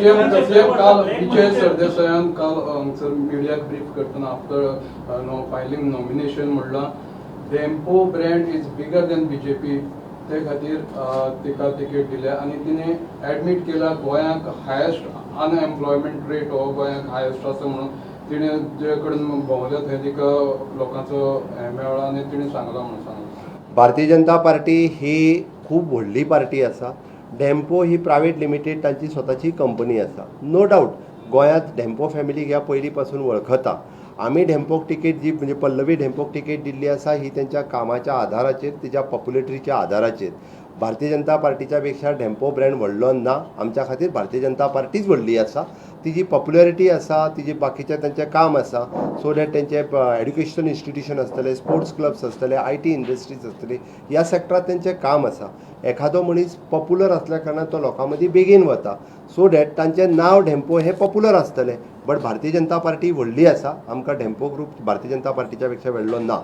CM काल विजय सरदेसायान काल हांगसर मिडियाक ब्रीफ करतना आफ्टर फायलिंग नॉमिनेशन म्हणला Dempo brand is bigger than BJP ते खातीर तिका तिकेट दिल्या आनी तिने एडमीट केला गोंयांक हायेस्ट अनएम्प्लॉयमेंट रेट हो गोंयांक हायेस्ट आसा म्हणून तिने जे कडेन भोंवल्या थंय तिका लोकांचो हें मेळ्ळा आनी तिणे सांगला म्हणून सांगला. भारतीय जनता पार्टी ही खूब व्हडली पार्टी आसा. डेम्पो ही प्रायवेट लिमिटेड तांची स्वताची कंपनी आसा. नो डावट गोंयांत डेम्पो फॅमिलीक ह्या पयलीं पासून वळखता. आमी डेम्पोक तिकेट जी म्हणजे पल्लवी डेम्पोक तिकेट दिल्ली आसा ही त्यांच्या कामाच्या आधाराचेर तिच्या पॉप्युलॅरिटीच्या आधाराचेर. भारतीय जनता पार्टीच्या पेक्षा डेम्पो ब्रँड व्हडलो ना. आमच्या खातीर भारतीय जनता पार्टीच व्हडली आसा. तिची पॉप्युलॅरिटी आसा, तिची बाकीचें तेंचें काम आसा. सो दॅट तेंचे एड्युकेशन इन्स्टिट्यूशन आसतले, स्पोर्ट्स क्लब्स आसतले, IT इंडस्ट्रीज आसतली, ह्या सॅक्टरांत तेंचें काम आसा. एखादो मनीस पॉप्युलर असल्या कारणान तो लोकां मदीं बेगीन वता. सो दॅट तांचें नांव डेम्पो हें पॉप्युलर आसतलें. बट भारतीय जनता पार्टी व्हडली आसा. आमकां डेम्पो ग्रूप भारतीय जनता पार्टीच्या पेक्षा व्हडलो ना.